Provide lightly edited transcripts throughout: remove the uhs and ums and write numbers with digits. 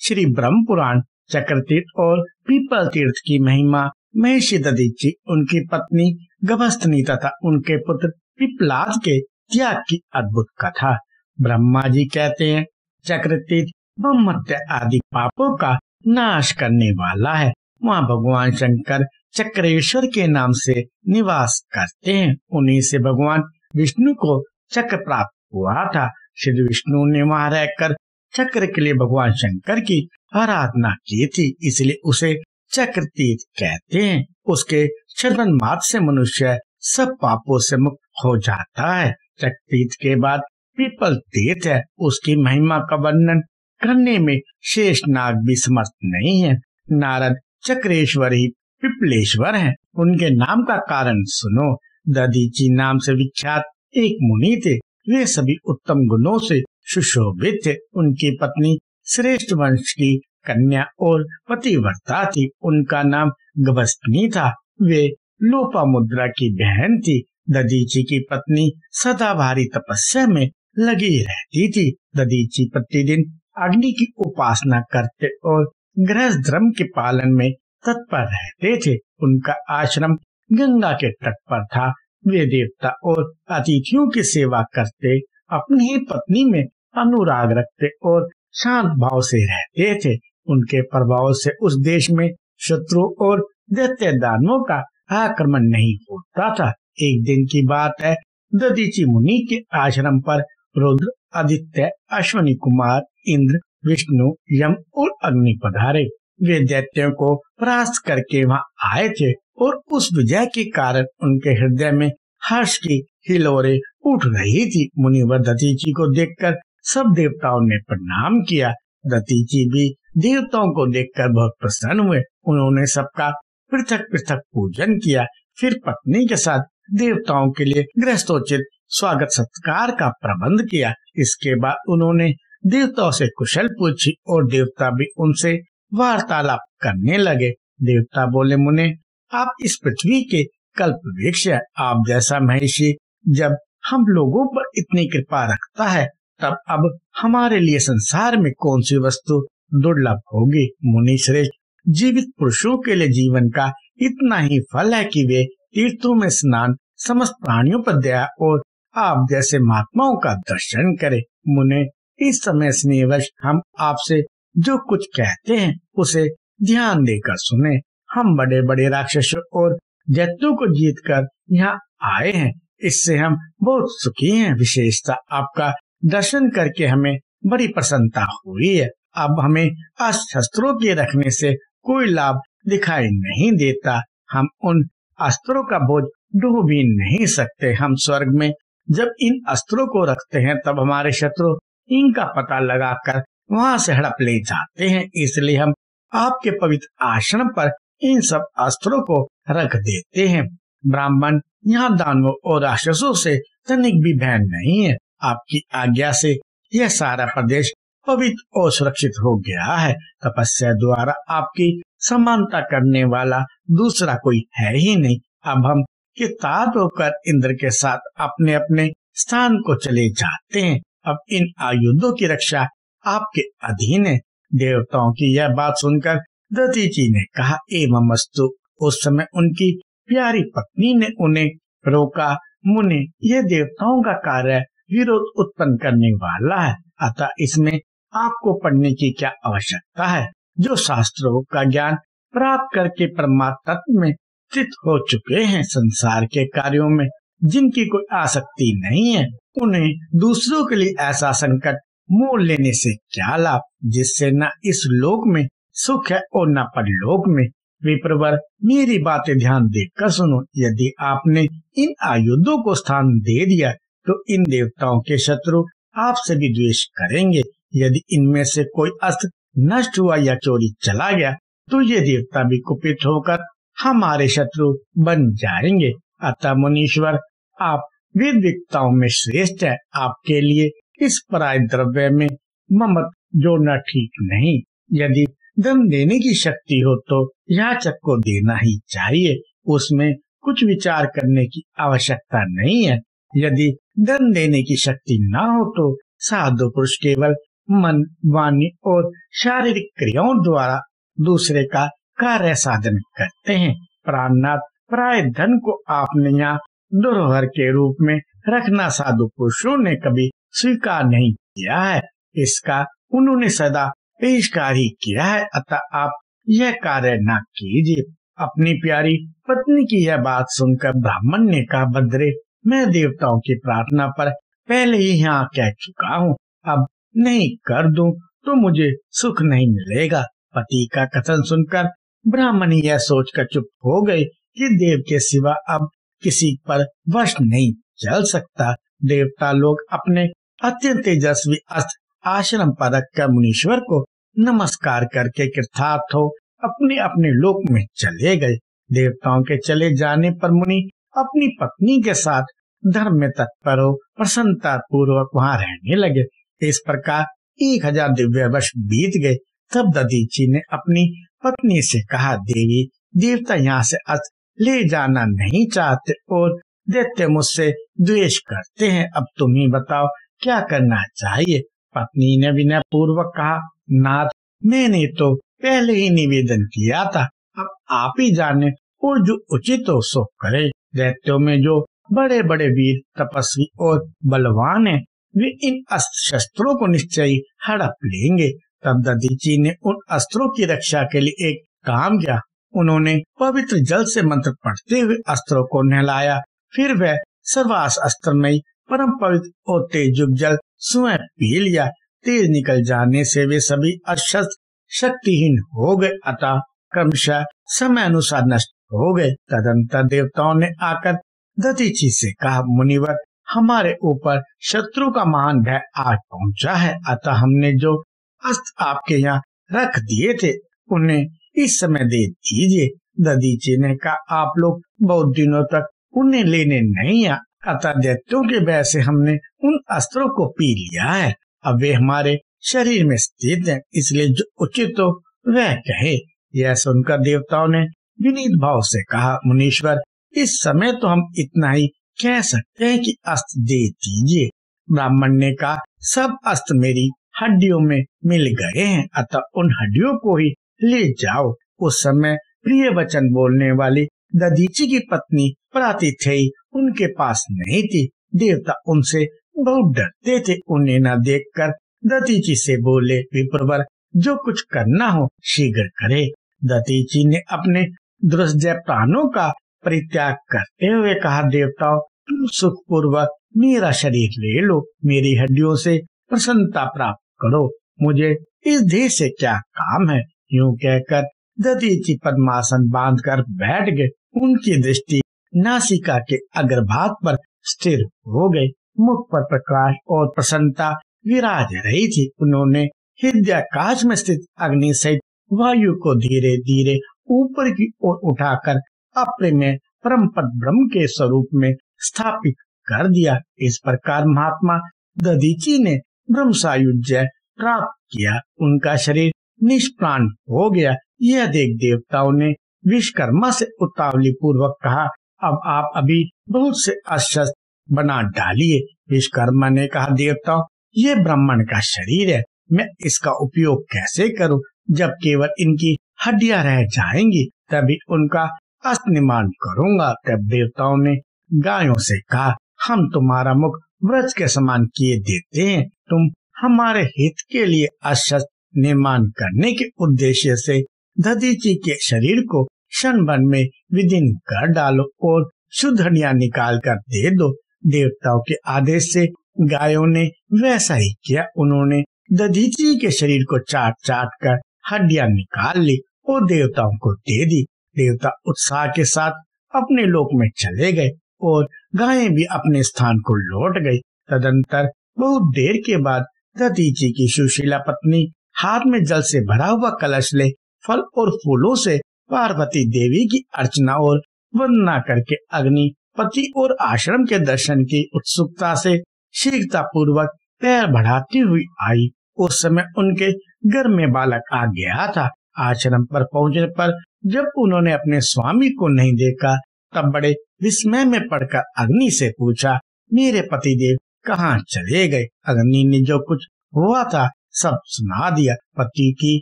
श्री ब्रह्म पुराण चक्र तीर्थ और पीपल तीर्थ की महिमा, महर्षि दधीचि, उनकी पत्नी गभस्तिनी तथा उनके पुत्र पिप्पलाद के त्याग की अद्भुत कथा। ब्रह्मा जी कहते हैं, चक्र तीर्थ ब्रह्मत्य आदि पापों का नाश करने वाला है। वहाँ भगवान शंकर चक्रेश्वर के नाम से निवास करते हैं। उन्हीं से भगवान विष्णु को चक्र प्राप्त हुआ था। श्री विष्णु ने वहाँ रहकर चक्र के लिए भगवान शंकर की आराधना की थी, इसलिए उसे चक्र तीर्थ कहते हैं। उसके चरण मात्र से मनुष्य सब पापों से मुक्त हो जाता है। चक्र तीर्थ के बाद पीपल तीर्थ है। उसकी महिमा का वर्णन करने में शेष नाग भी समर्थ नहीं है। नारद चक्रेश्वर ही पिपलेश्वर हैं। उनके नाम का कारण सुनो। दधीचि नाम से विख्यात एक मुनि थे। वे सभी उत्तम गुणों से सुशोभित थे। उनकी पत्नी श्रेष्ठ वंश की कन्या और पतिव्रता थी। उनका नाम गभस्तिनी था। वे लोपामुद्रा की बहन थी। दधीचि की पत्नी सदा भारी तपस्या में लगी रहती थी। दधीचि प्रतिदिन अग्नि की उपासना करते और गृहस्थ धर्म के पालन में तत्पर रहते थे। उनका आश्रम गंगा के तट पर था। वे देवता और अतिथियों की सेवा करते, अपनी ही पत्नी में अनुराग रखते और शांत भाव से रहते थे। उनके प्रभाव से उस देश में शत्रु और दैत्य दानवों का आक्रमण नहीं होता था। एक दिन की बात है, दधीचि मुनि के आश्रम पर रुद्र, आदित्य, अश्विनी कुमार, इंद्र, विष्णु, यम और अग्नि पधारे। वे दैत्यों को परास्त करके वहां आए थे और उस विजय के कारण उनके हृदय में हर्ष की हिलोरें उठ रही थी। मुनिवर दधीचि को देखकर सब देवताओं ने प्रणाम किया। दधीचि भी देवताओं को देखकर बहुत प्रसन्न हुए। उन्होंने सबका पृथक पृथक पूजन किया। फिर पत्नी के साथ देवताओं के लिए गृहस्थोचित स्वागत सत्कार का प्रबंध किया। इसके बाद उन्होंने देवताओं से कुशल पूछी और देवता भी उनसे वार्तालाप करने लगे। देवता बोले, मुने, आप इस पृथ्वी के कल्प वृक्ष है। आप जैसा महर्षि जब हम लोगों पर इतनी कृपा रखता है, तब अब हमारे लिए संसार में कौन सी वस्तु दुर्लभ होगी। मुनि श्रेष्ठ, जीवित पुरुषों के लिए जीवन का इतना ही फल है कि वे तीर्थों में स्नान, समस्त प्राणियों पर दया और आप जैसे महात्माओं का दर्शन करें। मुने, इस समय स्नेहवश हम आपसे जो कुछ कहते हैं उसे ध्यान देकर सुने। हम बड़े बड़े राक्षसों और दैत्यों को जीतकर यहाँ आए हैं। इससे हम बहुत सुखी हैं। विशेषता आपका दर्शन करके हमें बड़ी प्रसन्नता हुई है। अब हमें अस्त्रों के रखने से कोई लाभ दिखाई नहीं देता। हम उन अस्त्रों का बोझ ढो भी नहीं सकते। हम स्वर्ग में जब इन अस्त्रों को रखते हैं तब हमारे शत्रु इनका पता लगाकर वहां से हड़प ले जाते हैं। इसलिए हम आपके पवित्र आश्रम पर इन सब अस्त्रों को रख देते हैं। ब्राह्मण, यहाँ दानवों और राक्षसों से तनिक भी भय नहीं है। आपकी आज्ञा से यह सारा प्रदेश पवित्र और सुरक्षित हो गया है। तपस्या द्वारा आपकी समानता करने वाला दूसरा कोई है ही नहीं। अब हम कृतार्थ होकर इंद्र के साथ अपने अपने स्थान को चले जाते हैं। अब इन आयुधों की रक्षा आपके अधीन है। देवताओं की यह बात सुनकर दधीचि ने कहा, एवं अस्तु। उस समय उनकी प्यारी पत्नी ने उन्हें रोका, मुने, यह देवताओं का कार्य विरोध उत्पन्न करने वाला है, अतः इसमें आपको पढ़ने की क्या आवश्यकता है। जो शास्त्रों का ज्ञान प्राप्त करके परमात्मा तत्व में स्थित हो चुके हैं, संसार के कार्यों में जिनकी कोई आसक्ति नहीं है, उन्हें दूसरों के लिए ऐसा संकट मोल लेने से क्या लाभ, जिससे न इस लोक में सुख है और न परलोक में। विप्रवर, मेरी बातें ध्यान देकर सुनो। यदि आपने इन आयुधों को स्थान दे दिया तो इन देवताओं के शत्रु आपसे भी द्वेष करेंगे। यदि इनमें से कोई अस्त्र नष्ट हुआ या चोरी चला गया तो ये देवता भी कुपित होकर हमारे शत्रु बन जाएंगे। अतः मुनीश्वर, आप वेदविद्ताओं में श्रेष्ठ है। आपके लिए इस पराय द्रव्य में ममत जोड़ना ठीक नहीं। यदि धन देने की शक्ति हो तो याचक को देना ही चाहिए। उसमें कुछ विचार करने की आवश्यकता नहीं है। यदि धन देने की शक्ति ना हो तो साधु पुरुष केवल मन, वाणी और शारीरिक क्रियाओं द्वारा दूसरे का कार्य साधन करते हैं। प्राणनाथ, प्राय धन को आपने यहाँ धरोहर के रूप में रखना साधु पुरुषों ने कभी स्वीकार नहीं किया है, इसका उन्होंने सदा पेशकार ही किया है, अतः आप यह कार्य न कीजिए। अपनी प्यारी पत्नी की यह बात सुनकर ब्राह्मण ने कहा, बद्रे, मैं देवताओं की प्रार्थना पर पहले ही यहाँ कह चुका हूँ, अब नहीं कर दूं तो मुझे सुख नहीं मिलेगा। पति का कथन सुनकर ब्राह्मण यह सोचकर चुप हो गए कि देव के सिवा अब किसी पर वश नहीं चल सकता। देवता लोग अपने अत्यंत तेजस्वी अस्त्र आश्रम पर रखकर मुनीश्वर को नमस्कार करके कृतार्थ हो अपने अपने लोक में चले गए। देवताओं के चले जाने पर मुनि अपनी पत्नी के साथ धर्म में तत्पर हो प्रसन्नता पूर्वक वहां रहने लगे। इस प्रकार 1000 दिव्य वर्ष बीत गए। तब दधीचि ने अपनी पत्नी से कहा, देवी, देवता यहाँ से अस्त्र ले जाना नहीं चाहते और दैत्य मुझसे द्वेष करते हैं, अब तुम ही बताओ क्या करना चाहिए। पत्नी ने विनय पूर्वक कहा, नाथ, मैंने तो पहले ही निवेदन किया था, अब आप ही जाने और जो उचित हो सो करे। दैत्यों में जो बड़े बड़े वीर, तपस्वी और बलवान हैं, वे इन अस्त्र शस्त्रों को निश्चय ही हड़प लेंगे। तब दधीचि ने उन अस्त्रों की रक्षा के लिए एक काम किया। उन्होंने पवित्र जल से मंत्र पढ़ते हुए अस्त्रों को नहलाया, फिर वह सर्वास अस्त्र में परम पवित्र और तेजयुक्त जल स्वयं पी लिया। तेज निकल जाने से वे सभी अस्त्र शक्तिहीन हो गए, अतः क्रमशः समय अनुसार नष्ट हो गए। तदंतर देवताओं ने आकर दधीचि से कहा, मुनिवर, हमारे ऊपर शत्रु का महान भय आज पहुंचा है, अतः हमने जो अस्त्र आपके यहाँ रख दिए थे उन्हें इस समय दे दीजिए। दधीचि ने कहा, आप लोग बहुत दिनों तक उन्हें लेने नहीं आए, अतः दैत्यों के भय से हमने उन अस्त्रों को पी लिया है। अब वे हमारे शरीर में स्थित हैं, इसलिए जो उचित हो वह कहे। यह सुनकर देवताओं ने विनीत भाव से कहा, मुनीश्वर, इस समय तो हम इतना ही कह सकते हैं कि अस्त्र दे दीजिए। ब्राह्मण ने कहा, सब अस्त्र मेरी हड्डियों में मिल गए हैं, अतः उन हड्डियों को ही ले जाओ। उस समय प्रिय वचन बोलने वाली दधीचि की पत्नी प्रातिथेयी उनके पास नहीं थी। देवता उनसे बहुत डरते थे। उन्हें न देखकर दधीचि से बोले, विप्रवर, जो कुछ करना हो शीघ्र करे। दधीचि ने अपने दुर्जय प्राणों का परित्याग करते हुए कहा, देवताओं, तुम सुखपूर्वक मेरा शरीर ले लो, मेरी हड्डियों से प्रसन्नता प्राप्त करो, मुझे इस देह से क्या काम है। यूं कहकर दधीचि पद्मासन बांधकर बैठ गए। उनकी दृष्टि नासिका के अग्रभाग पर स्थिर हो गई। मुख पर प्रकाश और प्रसन्नता विराज रही थी। उन्होंने हृदयाकाश में स्थित अग्नि सहित वायु को धीरे धीरे ऊपर की ओर उठाकर अपने में परम पद ब्रह्म के स्वरूप में स्थापित कर दिया। इस प्रकार महात्मा दधीचि ने ब्रह्म सायुज्य प्राप्त किया। उनका शरीर निष्प्राण हो गया। यह देख देवताओं ने विश्वकर्मा से उतावली पूर्वक कहा, अब आप अभी बहुत से अस्त्र बना डालिए। विश्वकर्मा ने कहा, देवताओं, ये ब्राह्मण का शरीर है, मैं इसका उपयोग कैसे करूं? जब केवल इनकी हड्डियां रह जाएंगी तभी उनका अस्त्र निर्माण करूंगा। तब देवताओं ने गायों से कहा, हम तुम्हारा मुख वृक्ष के समान किए देते हैं, तुम हमारे हित के लिए अस्त्र निर्माण करने के उद्देश्य से दधीचि के शरीर को क्षण भर में विदीर्ण कर डालो और शुद्ध हड्डियां निकाल कर दे दो। देवताओं के आदेश से गायों ने वैसा ही किया। उन्होंने दधीचि के शरीर को चाट चाट कर हड्डियां निकाल ली और देवताओं को दे दी। देवता उत्साह के साथ अपने लोक में चले गए और गायें भी अपने स्थान को लौट गई। तदंतर बहुत देर के बाद दधीचि की सुशीला पत्नी हाथ में जल से भरा हुआ कलश ले फल और फूलों से पार्वती देवी की अर्चना और वंदना करके अग्नि पति और आश्रम के दर्शन की उत्सुकता से शीघ्रता पूर्वक पैर बढ़ाती हुई आई। उस समय उनके घर में बालक आ गया था। आश्रम पर पहुंचने पर जब उन्होंने अपने स्वामी को नहीं देखा तब बड़े विस्मय में पड़कर अग्नि से पूछा, मेरे पतिदेव कहाँ चले गए? अग्नि ने जो कुछ हुआ था सब सुना दिया। पति की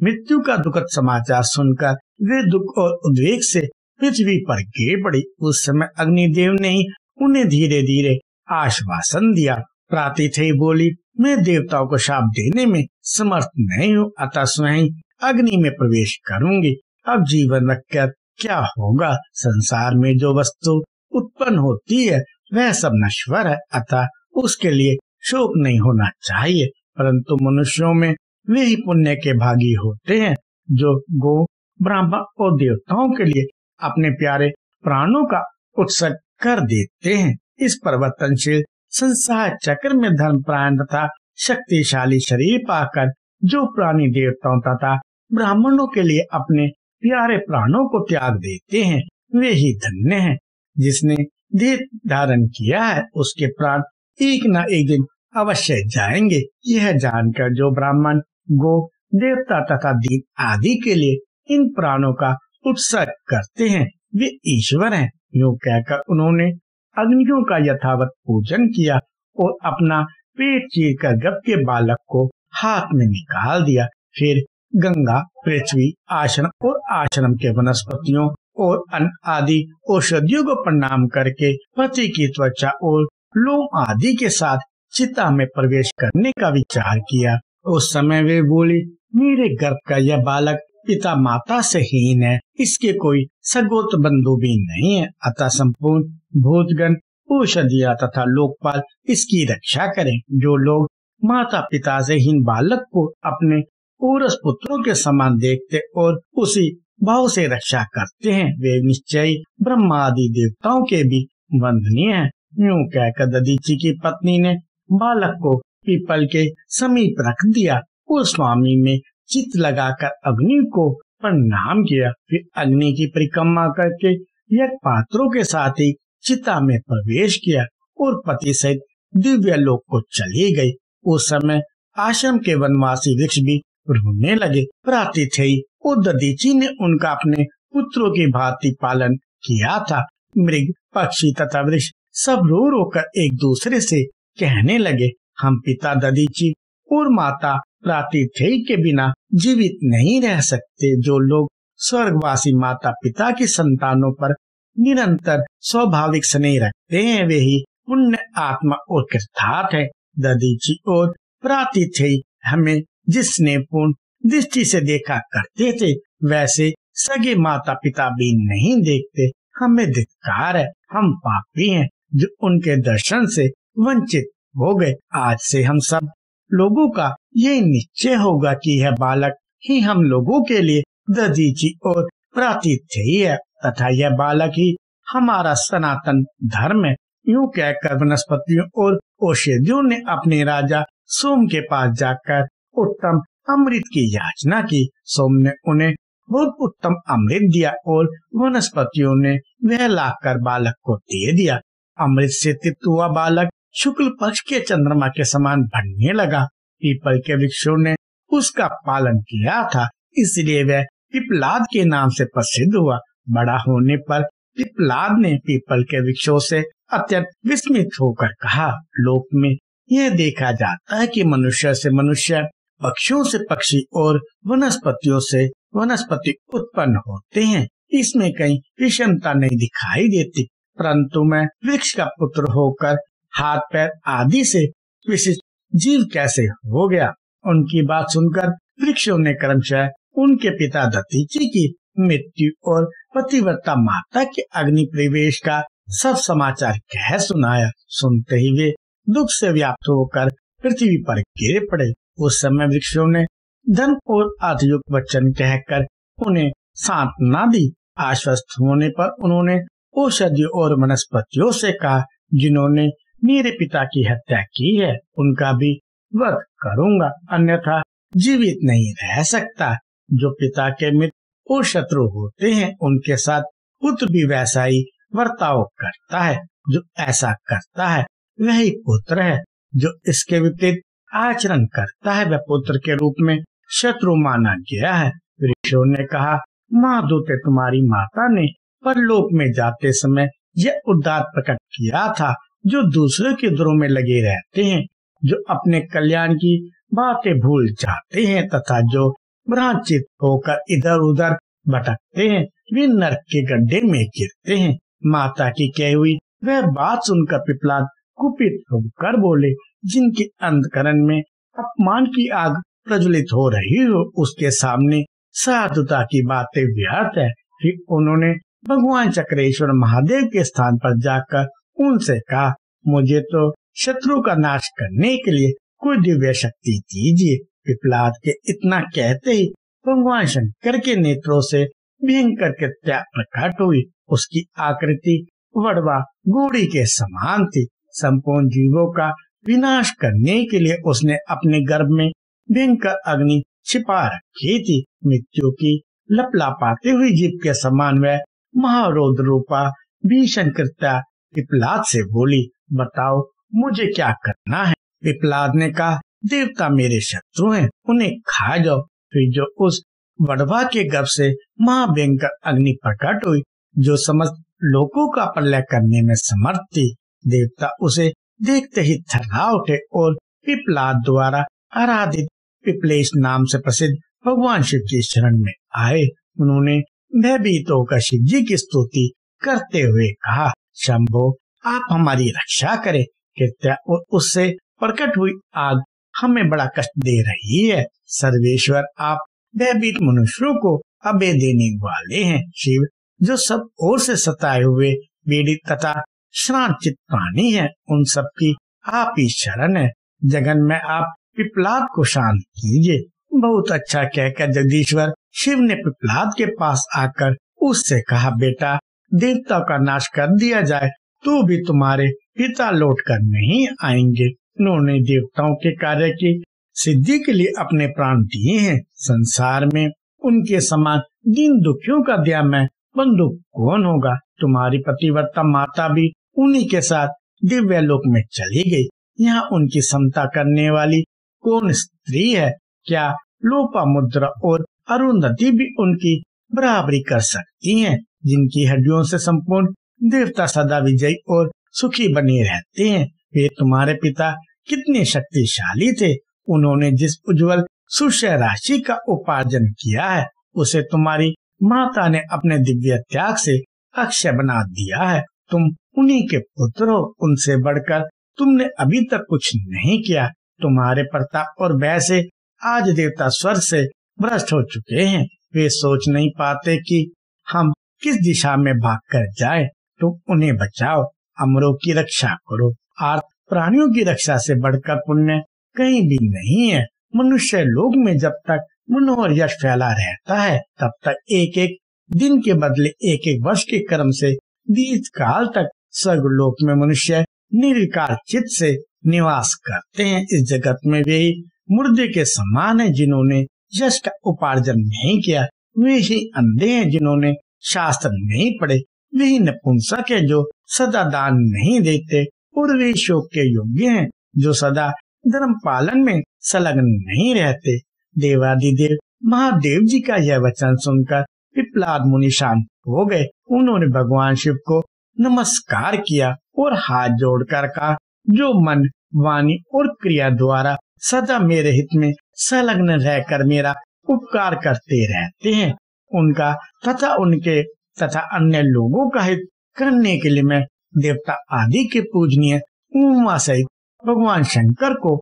मृत्यु का दुखद समाचार सुनकर वे दुख और उद्वेग से पृथ्वी पर गिर पड़ी। उस समय अग्निदेव ने ही उन्हें धीरे धीरे आश्वासन दिया। प्रातिथेय बोली, मैं देवताओं को शाप देने में समर्थ नहीं हूँ, अतः स्वयं अग्नि में प्रवेश करूंगी। अब जीवन रखकर क्या होगा? संसार में जो वस्तु उत्पन्न होती है वह सब नश्वर है, अतः उसके लिए शोक नहीं होना चाहिए। परंतु मनुष्यों में वे ही पुण्य के भागी होते हैं जो गो, ब्राह्मण और देवताओं के लिए अपने प्यारे प्राणों का उत्सर्ग कर देते हैं। इस परिवर्तनशील संसार चक्र में धर्म प्राण तथा शक्तिशाली शरीर पाकर जो प्राणी देवताओं तथा ब्राह्मणों के लिए अपने प्यारे प्राणों को त्याग देते हैं वे ही धन्य हैं। जिसने देह धारण किया है उसके प्राण एक न एक दिन अवश्य जाएंगे। यह जानकर जो ब्राह्मण, गो, देवता तथा दीप आदि के लिए इन प्राणों का उत्सर्ग करते हैं वे ईश्वर हैं। यूं कहकर उन्होंने अग्नियों का यथावत पूजन किया और अपना पेट चीर कर गर्भ के बालक को हाथ में निकाल दिया। फिर गंगा, पृथ्वी, आश्रम और आश्रम के वनस्पतियों और अन्न आदि औषधियों को प्रणाम करके पति की त्वचा और लोम आदि के साथ चिता में प्रवेश करने का विचार किया। उस समय वे बोली, मेरे गर्भ का यह बालक पिता माता से हीन है, इसके कोई सगोत्र बंधु भी नहीं है, अतः संपूर्ण भूतगण, औषधियां तथा लोकपाल इसकी रक्षा करें। जो लोग माता पिता से हीन बालक को अपने औरस पुत्रों के समान देखते और उसी भाव से रक्षा करते हैं वे निश्चय ब्रह्मा आदि देवताओं के भी वंदनीय हैं। यूं कहकर दधीचि की पत्नी ने बालक को पीपल के समीप रख दिया और स्वामी में चित लगाकर अग्नि को प्रणाम किया। फिर अग्नि की परिक्रमा करके यज्ञ पात्रों के साथ ही चिता में प्रवेश किया और पति सहित दिव्य लोक को चली गई। उस समय आश्रम के वनवासी वृक्ष भी रोने लगे। प्रातिथेय और दधीचि ने उनका अपने पुत्रों की भांति पालन किया था। मृग, पक्षी तथा वृक्ष सब रो रो कर एक दूसरे से कहने लगे, हम पिता दधीचि और माता प्रातिथेय के बिना जीवित नहीं रह सकते। जो लोग स्वर्गवासी माता पिता की संतानों पर निरंतर स्वाभाविक स्नेह रखते हैं वे ही पुण्य आत्मा और कृतार्थ है। दधीचि और प्रातिथेय हमें जिस स्नेहपूर्ण दृष्टि से देखा करते थे वैसे सगे माता पिता भी नहीं देखते। हमें धिक्कार है, हम पापी हैं जो उनके दर्शन से वंचित हो गए। आज से हम सब लोगों का यही निश्चय होगा कि यह बालक ही हम लोगों के लिए दधीचि और प्रातिथेय है तथा यह बालक ही हमारा सनातन धर्म है। यूं कहकर वनस्पतियों और औषधियों ने अपने राजा सोम के पास जाकर उत्तम अमृत की याचना की। सोम ने उन्हें बहुत उत्तम अमृत दिया और वनस्पतियों ने वह लाकर बालक को दे दिया। अमृत से तृप्त हुआ बालक शुक्ल पक्ष के चंद्रमा के समान बढ़ने लगा। पीपल के वृक्षों ने उसका पालन किया था, इसलिए वह पिपलाद के नाम से प्रसिद्ध हुआ। बड़ा होने पर पिपलाद ने पीपल के वृक्षों से अत्यंत विस्मित होकर कहा, लोक में यह देखा जाता है कि मनुष्य से मनुष्य, पक्षियों से पक्षी और वनस्पतियों से वनस्पति उत्पन्न होते हैं। इसमें कहीं विषमता नहीं दिखाई देती, परंतु मैं वृक्ष का पुत्र होकर हाथ पैर आदि से विशिष्ट जीव कैसे हो गया? उनकी बात सुनकर वृक्षों ने क्रमशः उनके पिता दधीचि की मृत्यु और पतिव्रता माता के अग्नि प्रवेश का सब समाचार कह सुनाया। सुनते ही वे दुख से व्याप्त होकर पृथ्वी पर गिर पड़े। उस समय वृक्षों ने धन और अर्थयुक्त वचन कहकर उन्हें सांत्वना दी। आश्वस्त होने पर उन्होंने औषधियों और वनस्पतियों से कहा, जिन्होंने मेरे पिता की हत्या की है उनका भी वध करूंगा, अन्यथा जीवित नहीं रह सकता। जो पिता के मित्र और शत्रु होते हैं उनके साथ पुत्र भी वैसा ही वर्ताव करता है। जो ऐसा करता है वही पुत्र है। जो इसके विपरीत आचरण करता है वह पुत्र के रूप में शत्रु माना गया है। ऋषियों ने कहा, महादूते तुम्हारी माता ने परलोक में जाते समय यह उद्धार प्रकट किया था। जो दूसरे के दुरों में लगे रहते हैं, जो अपने कल्याण की बातें भूल जाते हैं तथा जो भ्रांचित होकर इधर उधर भटकते हैं वे नरक के गड्ढे में गिरते हैं। माता की कही हुई वह बात सुनकर पिपलाद कुपित होकर बोले, जिनके अंतकरण में अपमान की आग प्रज्वलित हो रही हो उसके सामने साधुता की बातें व्यर्थ है। फिर उन्होंने भगवान चक्रेश्वर महादेव के स्थान पर जाकर उनसे कहा, मुझे तो शत्रु का नाश करने के लिए कोई दिव्य शक्ति दीजिए। पिपलाद के इतना कहते ही भगवान शंकर के नेत्रों से भयंकर कृत्या प्रकट हुई। उसकी आकृति वड़वा घोड़ी के समान थी। संपूर्ण जीवों का विनाश करने के लिए उसने अपने गर्भ में भयंकर अग्नि छिपा रखी थी। मृत्यु की लपलापाते हुई जीव के समान वह महारौद्र रूपा भीषण कृत्या पिपलाद से बोली, बताओ मुझे क्या करना है। पिपलाद ने कहा, देवता मेरे शत्रु हैं, उन्हें खा जाओ। फिर जो उस वड़वा के गर्भ से महाभयंकर अग्नि प्रकट हुई जो समस्त लोगों का प्रलय करने में समर्थ थी। देवता उसे देखते ही थर्रा उठे और पिपलाद द्वारा आराधित पिपलेश नाम से प्रसिद्ध भगवान शिव की शरण में आए। उन्होंने भयभीत होकर शिव जी की स्तुति करते हुए कहा, शंभो आप हमारी रक्षा करें। कृत्या और उससे प्रकट हुई आग हमें बड़ा कष्ट दे रही है। सर्वेश्वर आप भयभीत मनुष्यों को अभय देने वाले हैं। शिव जो सब ओर से सताए हुए पीड़ित तथा श्रांतित प्राणी है उन सब की आप ही शरण है। जगन में आप पिपलाद को शांत कीजिए। बहुत अच्छा कहकर जगदीश्वर शिव ने पिपलाद के पास आकर उससे कहा, बेटा देवता का नाश कर दिया जाए तो भी तुम्हारे पिता लौट कर नहीं आएंगे। उन्होंने देवताओं के कार्य की सिद्धि के लिए अपने प्राण दिए हैं। संसार में उनके समान दीन दुखियों का दयामय बंधु कौन होगा। तुम्हारी पतिव्रता माता भी उन्हीं के साथ दिव्य लोक में चली गई। यहाँ उनकी समता करने वाली कौन स्त्री है। क्या लोपामुद्रा और अरुंधति भी उनकी बराबरी कर सकती हैं, जिनकी हड्डियों से संपूर्ण देवता सदा विजयी और सुखी बने रहते हैं। वे तुम्हारे पिता कितने शक्तिशाली थे। उन्होंने जिस उज्जवल सुषय राशि का उपार्जन किया है उसे तुम्हारी माता ने अपने दिव्य त्याग से अक्षय बना दिया है। तुम उन्हीं के पुत्र हो। उनसे बढ़कर तुमने अभी तक कुछ नहीं किया। तुम्हारे प्रताप और भय से आज देवता स्वर्ग से भ्रष्ट हो चुके हैं। वे सोच नहीं पाते कि हम किस दिशा में भाग कर जाए। तुम उन्हें बचाओ, अमरों की रक्षा करो। आर्त प्राणियों की रक्षा से बढ़कर पुण्य कहीं भी नहीं है। मनुष्य लोक में जब तक मनोहर यश फैला रहता है तब तक एक एक दिन के बदले एक एक वर्ष के कर्म से दीर्घ काल तक स्वर्ग लोक में मनुष्य निर्विकार चित्त से निवास करते हैं। इस जगत में वे ही मुर्दे के समान है जिन्होंने यश का उपार्जन नहीं किया। वे ही अंधे हैं जिन्होंने शास्त्र नहीं पढ़े। वे ही नपुंसक है जो सदा दान नहीं देते। और वे शोक के योग्य हैं जो सदा धर्म पालन में संलग्न नहीं रहते। देवादिदेव महादेव जी का यह वचन सुनकर पिपलाद मुनि शांत हो गए। उन्होंने भगवान शिव को नमस्कार किया और हाथ जोड़कर कहा, जो मन वाणी और क्रिया द्वारा सदा मेरे हित में संलग्न रहकर मेरा उपकार करते रहते हैं, उनका तथा उनके तथा अन्य लोगों का हित करने के लिए मैं देवता आदि के पूजनीय उमा सहित भगवान शंकर को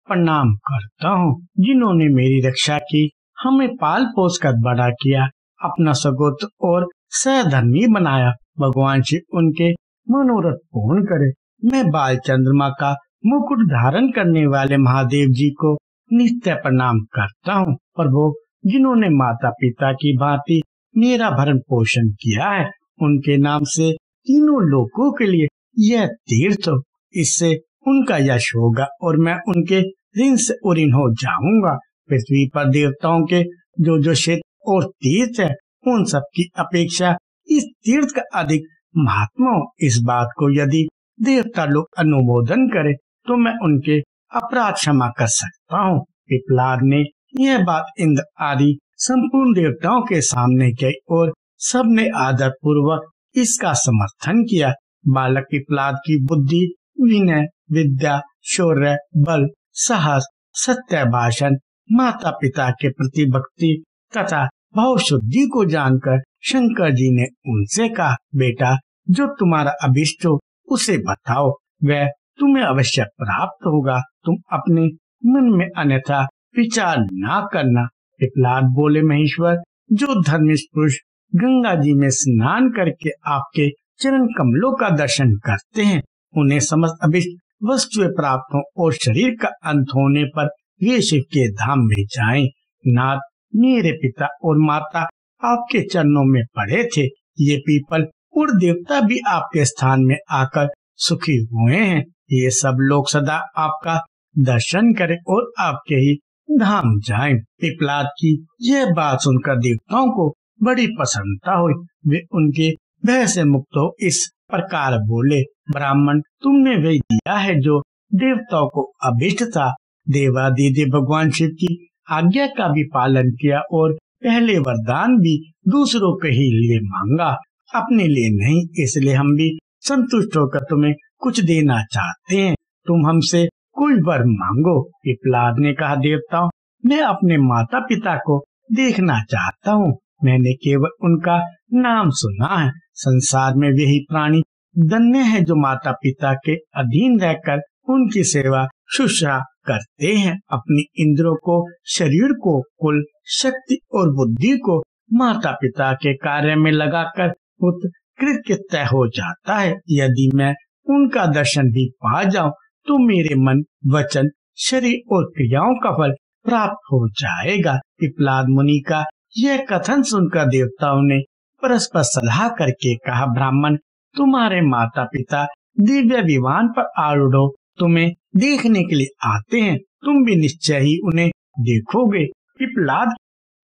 प्रणाम करता हूँ, जिन्होंने मेरी रक्षा की, हमें पाल पोस कर बड़ा किया, अपना सगोत्र और सहधर्मी बनाया। भगवान शिव उनके मनोरथ पूर्ण करे। मैं बाल चंद्रमा का मुकुट धारण करने वाले महादेव जी को नित्य प्रणाम करता हूँ। प्रभु, जिन्होंने माता पिता की भांति मेरा भरण पोषण किया है, उनके नाम से तीनों लोगों के लिए यह तीर्थ हो। इससे उनका यश होगा और मैं उनके ऋण से उऋण हो जाऊंगा। पृथ्वी पर देवताओं के जो क्षेत्र और तीर्थ है, उन सब की अपेक्षा इस तीर्थ का अधिक महात्मा हो। इस बात को यदि देवता लोग अनुमोदन करे तो मैं उनके अपराध क्षमा कर सकता हूँ। पिपलाद ने यह बात इंद्र आदि संपूर्ण देवताओं के सामने कही और सबने आदर पूर्वक इसका समर्थन किया। बालक पिपलाद की बुद्धि, विनय, विद्या, शौर्य, बल, साहस सत्य भाषण, माता पिता के प्रति भक्ति तथा भाव शुद्धि को जानकर शंकर जी ने उनसे कहा, बेटा जो तुम्हारा अभिष्ट हो उसे बताओ, वह तुम्हें अवश्य प्राप्त होगा। तुम अपने मन में अन्यथा विचार ना करना। पिपलाद बोले, महेश्वर जो धर्मिष्ठ पुरुष गंगा जी में स्नान करके आपके चरण कमलों का दर्शन करते हैं, उन्हें समस्त अभिष्ट वस्तुएं प्राप्त हो और शरीर का अंत होने पर वे शिव के धाम में जाएं। नाथ, मेरे पिता और माता आपके चरणों में पड़े थे। ये पीपल और देवता भी आपके स्थान में आकर सुखी हुए हैं। ये सब लोग सदा आपका दर्शन करें और आपके ही धाम जाएं। पिपलाद की यह बात सुनकर देवताओं को बड़ी प्रसन्नता हुई। वे उनके भय से मुक्त हो इस प्रकार बोले, ब्राह्मण तुमने वही दिया है जो देवताओं को अभिष्ट था। देवादिदेव भगवान शिव की आज्ञा का भी पालन किया और पहले वरदान भी दूसरों के ही लिए मांगा, अपने लिए नहीं। इसलिए हम भी संतुष्ट होकर तुम्हें कुछ देना चाहते हैं। तुम हमसे कोई वर मांगो। पिपलाद ने कहा, देवताओं मैं अपने माता पिता को देखना चाहता हूँ। मैंने केवल उनका नाम सुना है। संसार में वही प्राणी धन्य है जो माता पिता के अधीन रहकर उनकी सेवा शुश्रूषा करते हैं। अपनी इंद्रियों को, शरीर को, कुल, शक्ति और बुद्धि को माता पिता के कार्य में लगाकर पुत्र कृतकृत्य हो जाता है। यदि मैं उनका दर्शन भी पा जाऊं तो मेरे मन, वचन, शरीर और क्रियाओं का फल प्राप्त हो जाएगा। पिपलाद मुनि का यह कथन सुनकर देवताओं ने परस्पर सलाह करके कहा, ब्राह्मण तुम्हारे माता पिता दिव्य विमान पर आरूढ़ हो तुम्हें देखने के लिए आते हैं। तुम भी निश्चय ही उन्हें देखोगे। पिपलाद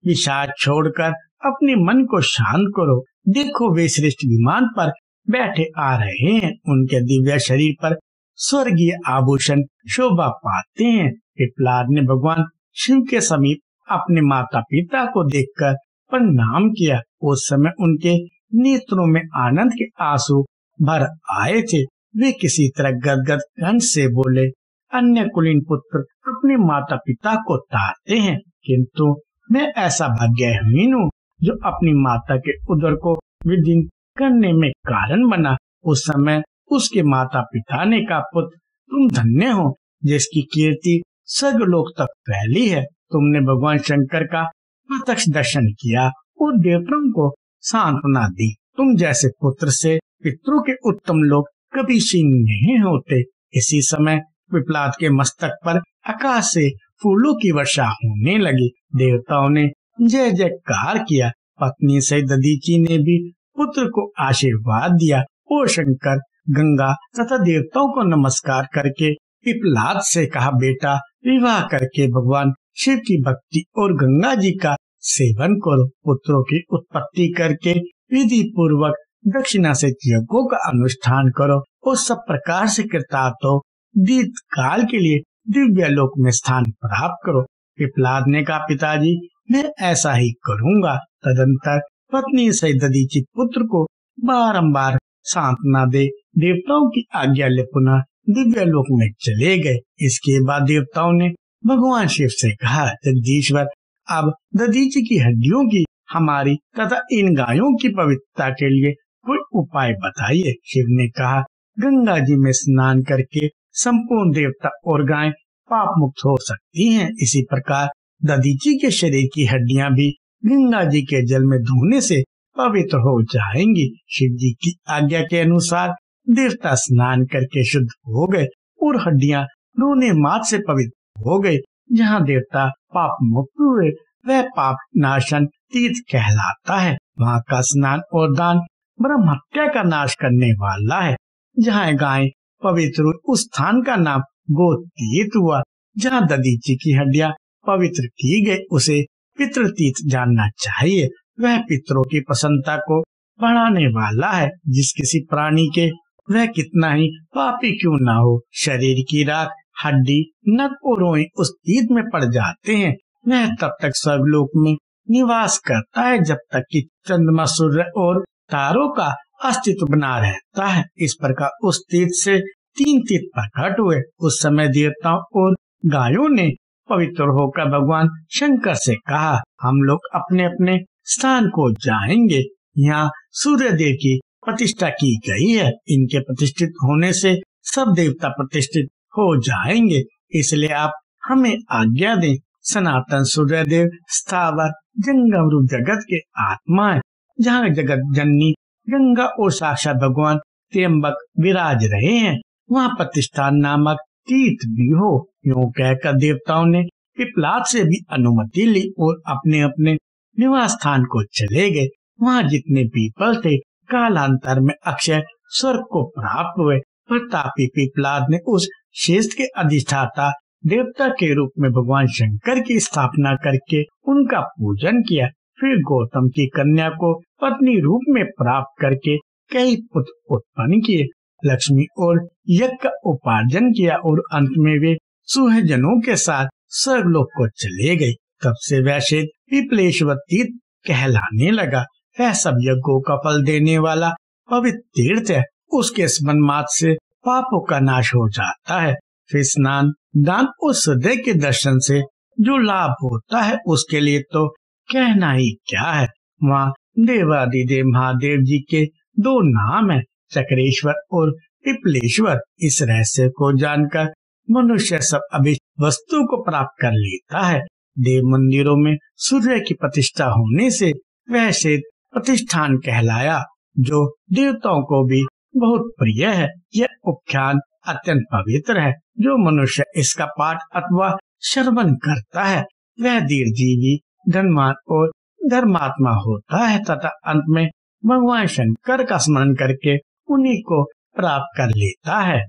विषाद छोड़कर अपने मन को शांत करो। देखो वे श्रेष्ठ विमान पर बैठे आ रहे हैं। उनके दिव्य शरीर पर स्वर्गीय आभूषण शोभा पाते हैं। पिपलाद ने भगवान शिव के समीप अपने माता पिता को देखकर प्रणाम किया। उस समय उनके नेत्रों में आनंद के आंसू भर आए थे। वे किसी तरह गदगद कंठ से बोले, अन्य कुलीन पुत्र अपने माता पिता को तारते हैं, किंतु मैं ऐसा भाग्यहीन हूँ जो अपनी माता के उदर को विदीन करने में कारण बना। उस समय उसके माता पिता ने कहा, पुत्र तुम धन्य हो जिसकी कीर्ति स्वर्गलोक तक फैली है। तुमने भगवान शंकर का प्रत्यक्ष दर्शन किया और देवताओं को सांत्वना दी। तुम जैसे पुत्र से पितरों के उत्तम लोग कभी क्षीण नहीं होते। इसी समय पिपलाद के मस्तक पर आकाश से फूलों की वर्षा होने लगी। देवताओं ने जय जयकार किया। पत्नी सहित दधीचि ने भी पुत्र को आशीर्वाद दिया और शंकर, गंगा तथा देवताओं को नमस्कार करके पिपलाद से कहा, बेटा विवाह करके भगवान शिव की भक्ति और गंगा जी का सेवन करो। पुत्रों की उत्पत्ति करके विधि पूर्वक दक्षिणा से यज्ञों का अनुष्ठान करो और सब प्रकार से कृतार्थ हो दीर्घ काल के लिए दिव्य लोक में स्थान प्राप्त करो। पिपलाद ने कहा, पिताजी मैं ऐसा ही करूँगा। तदंतर पत्नी सहित दधीचि पुत्र को बारंबार सांत्वना दे देवताओं की आज्ञा ले पुनः दिव्य लोक में चले गए। इसके बाद देवताओं ने भगवान शिव से कहा, जगदीश्वर अब दधीचि की हड्डियों की, हमारी तथा इन गायों की पवित्रता के लिए कोई उपाय बताइए। शिव ने कहा, गंगा जी में स्नान करके संपूर्ण देवता और गाय पाप मुक्त हो सकती हैं। इसी प्रकार दधीचि के शरीर की हड्डियां भी गंगा जी के जल में धोने से पवित्र हो जाएंगी। शिव जी की आज्ञा के अनुसार देवता स्नान करके शुद्ध हो गए और हड्डियां धोने मात्र से पवित्र हो गए। जहाँ देवता पाप मुक्त हुए वह पाप नाशन तीर्थ कहलाता है। वहाँ का स्नान और दान ब्रह्म हत्या का नाश करने वाला है। जहाँ गाय पवित्र हुई उस स्थान का नाम गोतीर्थ हुआ। जहाँ दधीचि की हड्डियां पवित्र की गई उसे पितृतीर्थ जानना चाहिए। वह पितरों की प्रसन्नता को बढ़ाने वाला है। जिस किसी प्राणी के वह कितना ही पापी क्यों ना हो, शरीर की राख, हड्डी, नख और रोएं उस तीर्थ में पड़ जाते हैं। वह तब तक स्वर्गलोक में निवास करता है जब तक कि चंद्रमा, सूर्य और तारों का अस्तित्व बना रहता है। इस प्रकार उस तीर्थ से 3 तीर्थ प्रकट हुए। उस समय देवताओं और गायों ने पवित्र होकर भगवान शंकर से कहा, हम लोग अपने अपने स्थान को जाएंगे। यहाँ सूर्य देव की प्रतिष्ठा की गई है। इनके प्रतिष्ठित होने से सब देवता प्रतिष्ठित हो जाएंगे, इसलिए आप हमें आज्ञा दें। सनातन सूर्य देव स्थावर जंगम रूप जगत के आत्मा है। जहाँ जगत जननी गंगा और साक्षात भगवान त्र्यंबक विराज रहे हैं, वहाँ प्रतिष्ठान नामक तीर्थ भी हो। यूं कहकर देवताओं ने पिपलाद से भी अनुमति ली और अपने अपने निवास स्थान को चले गए। वहाँ जितने पीपल थे कालांतर में अक्षय स्वर्ग को प्राप्त हुए। प्रतापी पिपलाद ने उस क्षेत्र के अधिष्ठाता देवता के रूप में भगवान शंकर की स्थापना करके उनका पूजन किया। फिर गौतम की कन्या को पत्नी रूप में प्राप्त करके कई पुत्र उत्पन्न किए, लक्ष्मी और यज्ञ का उपार्जन किया और अंत में वे सुहजनों के साथ स्वर्गलोक को चले गए। तब से वह क्षेत्र पिपलेश्वर तीर्थ कहलाने लगा। वह सब यज्ञों का फल देने वाला पवित्र तीर्थ है। उसके स्मरण मात्र से पापों का नाश हो जाता है। फिर स्नान दान और हृदय के दर्शन से जो लाभ होता है उसके लिए तो कहना ही क्या है। वहाँ देवादिदेव महादेव जी के दो नाम है, चक्रेश्वर और पिपलेश्वर। इस रहस्य को जानकर मनुष्य सब अभिष्ट वस्तु को प्राप्त कर लेता है। देव मंदिरों में सूर्य की प्रतिष्ठा होने से वह क्षेत्र प्रतिष्ठान कहलाया, जो देवताओं को भी बहुत प्रिय है। यह उपाख्यान अत्यंत पवित्र है। जो मनुष्य इसका पाठ अथवा श्रवण करता है वह दीर्घजीवी, धनवान और धर्मात्मा होता है तथा अंत में भगवान शंकर का स्मरण करके उन्हीं को प्राप्त कर लेता है।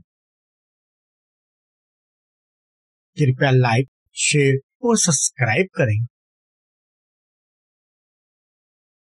कृपया लाइक, शेयर और सब्सक्राइब करें।